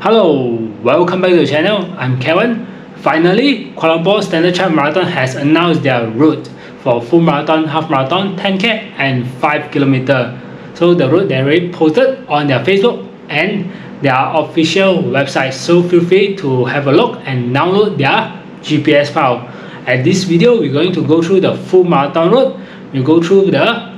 Hello, welcome back to the channel. I'm Kevin. Finally, Kuala Lumpur Standard Chartered Marathon has announced their route for full marathon, half marathon, 10k and 5km. So the route they already posted on their Facebook and their official website. So feel free to have a look and download their GPS file. At this video, we're going to go through the full marathon route. We'll go through the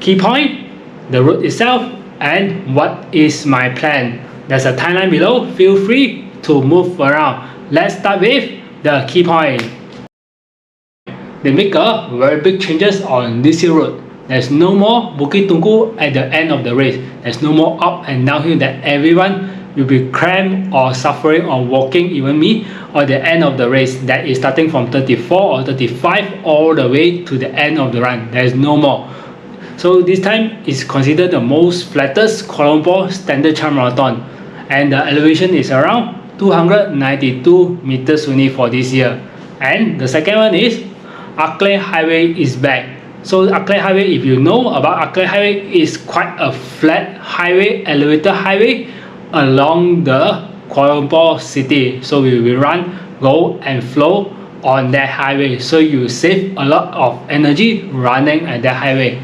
key point, the route itself, and what is my plan. There's a timeline below. Feel free to move around. Let's start with the key point. They make a very big changes on this hill route. There's no more Bukit Tungku at the end of the race. There's no more up and downhill that everyone will be cramped or suffering on walking, even me, or the end of the race that is starting from 34 or 35 all the way to the end of the run. There's no more. So this time is considered the most flattest Kuala Lumpur Standard Chartered Marathon, and the elevation is around 292 meters only for this year. And the second one is Akleh Highway is back. So Akleh Highway, if you know about Akleh Highway, is quite a flat highway, elevated highway along the Kuala Lumpur city. So we will run, go and flow on that highway. So you save a lot of energy running at that highway.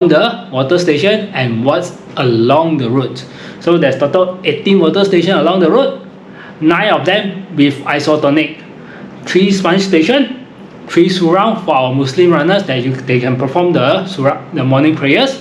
The water station and what's along the route. So there's total 18 water stations along the route, 9 of them with isotonic, 3 sponge station, 3 surround for our Muslim runners that they can perform the morning prayers,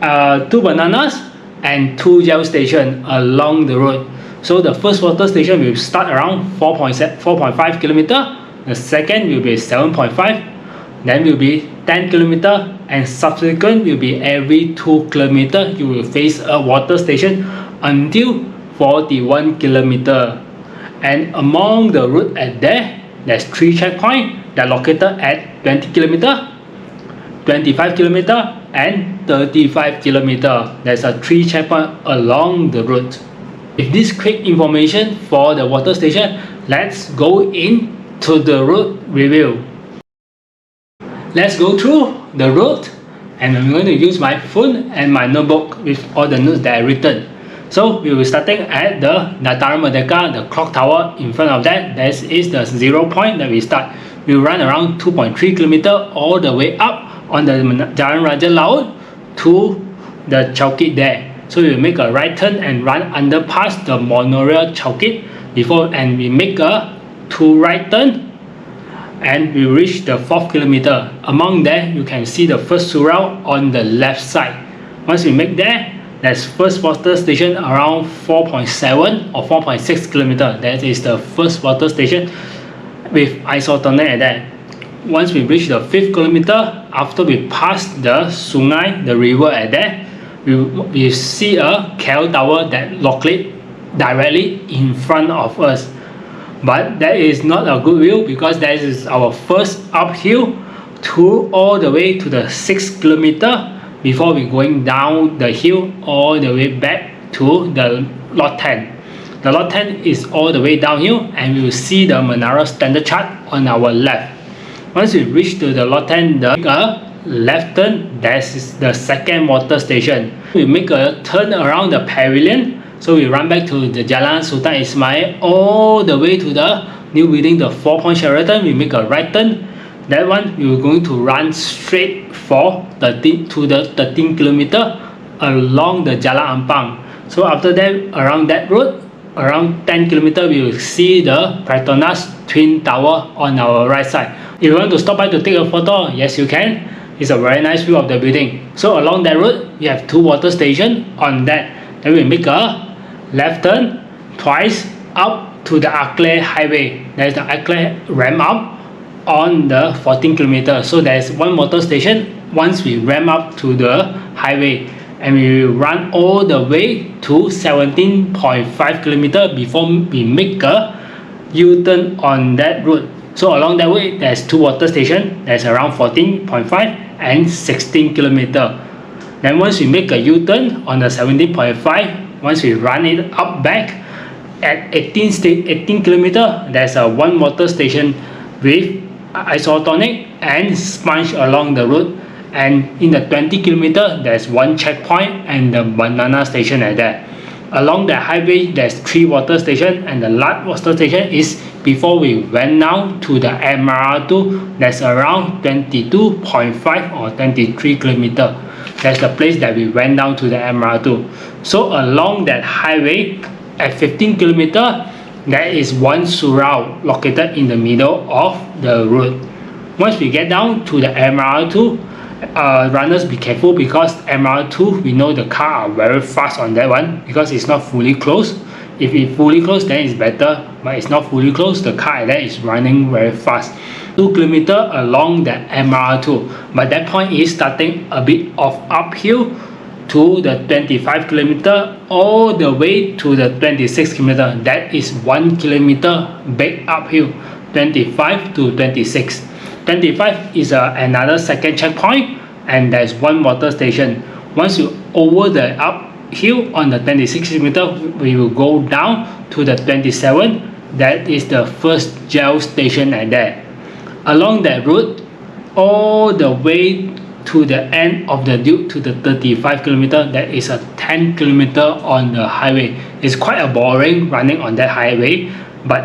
2 bananas and 2 gel station along the road. So the first water station will start around 4.5 kilometer, the second will be 7.5, then will be 10 kilometer, and subsequent will be every 2 kilometer you will face a water station until 41 kilometer. And among the route at there's 3 checkpoints that are located at 20 kilometer, 25 kilometer and 35 kilometer. There's a 3 checkpoints along the route. With this quick information for the water station, let's go into the route review. Let's go through the route, and I'm going to use my phone and my notebook with all the notes that I written. So we will be starting at the Dataran Merdeka, the clock tower. In front of that, this is the 0 point that we start. We will run around 2.3 km all the way up on the Jalan Raja Laut to the Chowkit there. So we will make a right turn and run underpass the monorail Chowkit before, and we make a 2 right turn and we reach the 4th kilometer. Among there, you can see the first surround on the left side. Once we make there, there's first water station around 4.7 or 4.6 kilometer. That is the first water station with isotonic at that. Once we reach the 5th kilometer, after we pass the Sungai, the river at there, we see a KL tower that locates directly in front of us. But that is not a good view because that is our first uphill to all the way to the 6th kilometer before we going down the hill all the way back to the lot 10. The lot 10 is all the way downhill, and we will see the Menara Standard Chartered on our left. Once we reach to the lot 10, the left turn, that is the second water station. We make a turn around the pavilion. So we run back to the Jalan Sultan Ismail all the way to the new building, the 4-point Sheraton. We make a right turn. That one we are going to run straight for to the 13 kilometer along the Jalan Ampang. So after that, around that road, around 10 kilometer, we will see the Petronas Twin Tower on our right side. If you want to stop by to take a photo, yes you can. It's a very nice view of the building. So along that road, we have 2 water stations on that. Then we make a left turn twice up to the Akleh Highway. There's the Akleh ramp up on the 14 kilometer. So there's 1 water station once we ramp up to the highway, and we will run all the way to 17.5 kilometer before we make a U-turn on that route. So along that way, there's 2 water stations. There's around 14.5 and 16 kilometer. Then once we make a U-turn on the 17.5, once we run it up back at 18 kilometer, there's a 1 water station with isotonic and sponge along the route, and in the 20 kilometer there's 1 checkpoint and the banana station at that. Along the highway, there's 3 water stations, and the last water station is before we went down to the MRR2. That's around 22.5 or 23 kilometer. That's the place that we went down to the MRR2. So along that highway, at 15 kilometer, there is one surau located in the middle of the road. Once we get down to the MRR2, runners be careful, because MR2 we know the car are very fast on that one, because it's not fully closed. If it's fully closed, then it's better, but it's not fully closed, the car there is running very fast. 2 kilometer along the MR2, but that point is starting a bit of uphill to the 25 kilometer all the way to the 26 kilometer. That is 1 kilometer big uphill, 25 to 26. 25 is another second checkpoint, and there's 1 water station. Once you over the uphill on the 26 kilometer, we will go down to the 27. That is the first gel station at there. Along that route, all the way to the end of the loop to the 35 kilometer, that is a 10 kilometer on the highway. It's quite a boring running on that highway, but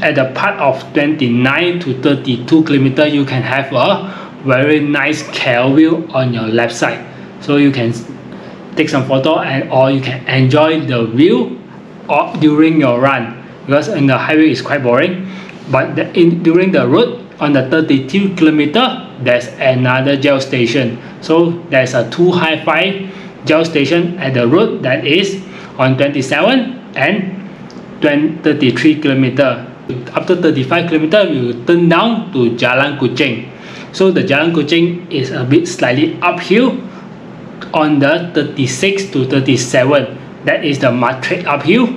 at the part of 29 to 32 kilometer, you can have a very nice car view on your left side, so you can take some photo, and or you can enjoy the view during your run, because in the highway is quite boring. But during the route on the 32 kilometer, there's another gel station. So there's a 2 hi-fi gel station at the route that is on 27 and 33 kilometer. After 35 kilometer, we will turn down to Jalan Kuching. So the Jalan Kuching is a bit slightly uphill on the 36 to 37. That is the matrix uphill.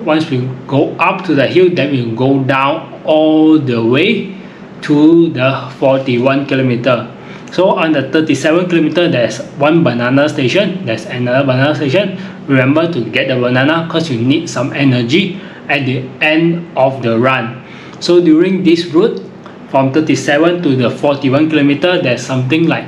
Once we go up to the hill, then we will go down all the way to the 41 kilometer. So on the 37 kilometer, there's 1 banana station. There's another banana station. Remember to get the banana, because you need some energy at the end of the run. So during this route from 37 to the 41 kilometer, there's something like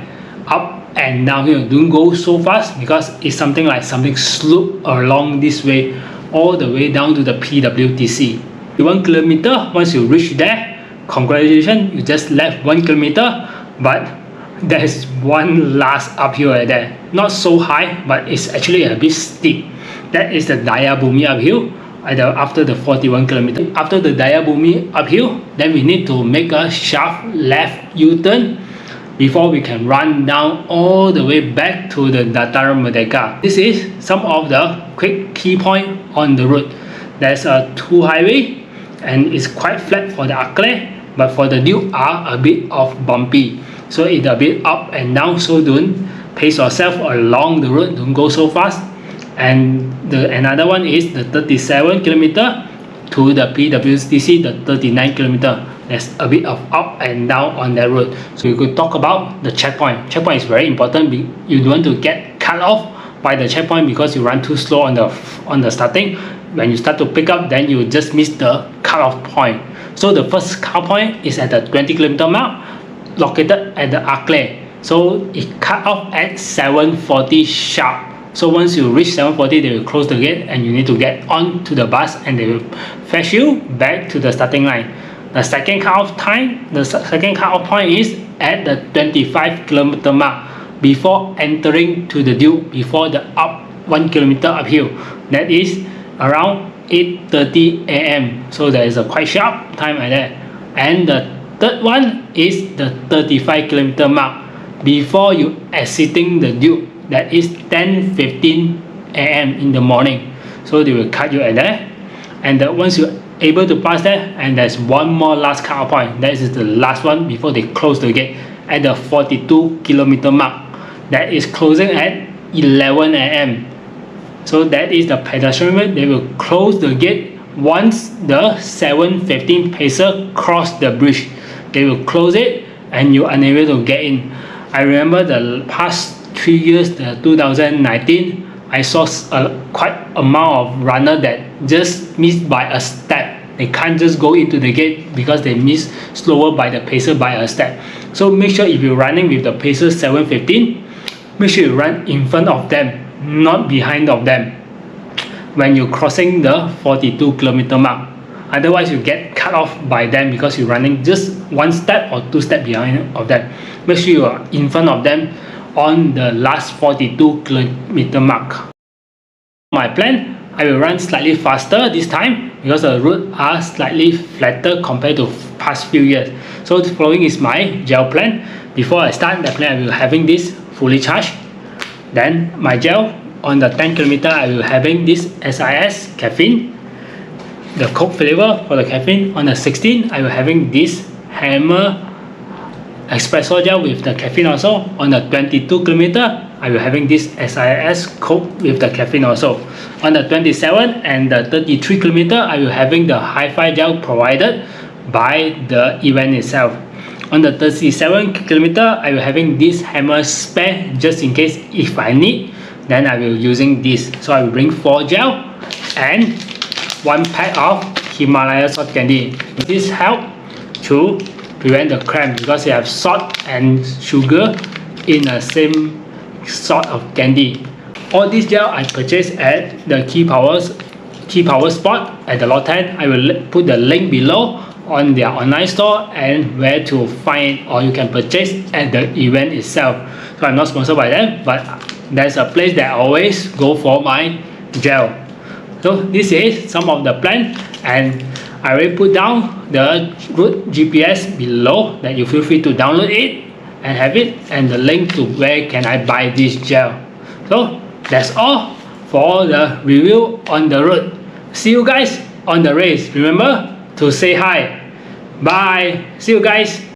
up and down here. Don't go so fast, because it's something like slope along this way all the way down to the PWTC. 1 kilometer, once you reach there, congratulations, you just left 1 kilometer, but there's one last uphill right there. Not so high, but it's actually a bit steep. That is the Daya Bumi uphill after the 41 kilometer. After the Daya Bumi uphill, then we need to make a sharp left U-turn before we can run down all the way back to the Dataran Merdeka. This is some of the quick key point on the route. There's a 2 highway, and it's quite flat for the Akleh, but for the loop are a bit of bumpy, so it's a bit up and down. So don't pace yourself along the road, don't go so fast. And another one is the 37 kilometer to the PWTC, the 39 kilometer. There's a bit of up and down on that road. So you could talk about the checkpoint. Checkpoint is very important. You don't want to get cut off by the checkpoint because you run too slow on the starting. When you start to pick up, then you just miss the cut-off point. So the first cut point is at the 20 kilometer mark, located at the Akleh. So it cut off at 7:40 sharp. So once you reach 7:40, they will close the gate, and you need to get on to the bus, and they will fetch you back to the starting line. The second cut-off point is at the 25 kilometer mark, before entering to the loop, before the up 1 kilometer uphill. That is around 8:30 AM. So there is a quite sharp time like that. And the third one is the 35 kilometer mark, before you exiting the loop. That is 10:15 AM in the morning. So they will cut you at there, and once you're able to pass there, and there's one more last cut point. That is the last one before they close the gate at the 42 kilometer mark. That is closing at 11 AM. So that is the pedestrian way. They will close the gate once the 7:15 pacer cross the bridge. They will close it, and you're unable to get in. I remember the past 3 years, the 2019, I saw quite amount of runner that just missed by a step. They can't just go into the gate because they miss slower by the pacer by a step. So make sure if you're running with the pacer 7:15, make sure you run in front of them, not behind of them. when you're crossing the 42 kilometer mark. Otherwise you get cut off by them because you're running just one step or two steps behind of them. Make sure you are in front of them on the last 42 kilometer mark. My plan, I will run slightly faster this time because the roads are slightly flatter compared to past few years. So the following is my gel plan. Before I start the plan, I will having this fully charged. Then my gel on the 10 kilometer, I will having this SIS caffeine, the Coke flavor for the caffeine. On the 16, I will having this Hammer espresso gel with the caffeine also. On the 22 kilometer, I will having this SIS Coke with the caffeine also. On the 27 and the 33 kilometer, I will having the hi-fi gel provided by the event itself. On the 37 kilometer, I will having this Hammer spare just in case if I need, then I will using this. So I will bring 4 gel and 1 pack of Himalaya salt candy. This help to prevent the cramp because they have salt and sugar in the same sort of candy. All this gel I purchased at the Key Power spot at the lot 10. I will put the link below on their online store and where to find, or you can purchase at the event itself. So I'm not sponsored by them, but there's a place that I always go for my gel. So this is some of the plan, and I already put down the route GPS below that you feel free to download it and have it, and the link to where can I buy this gel. So that's all for the review on the road. See you guys on the race. Remember to say hi. Bye. See you guys.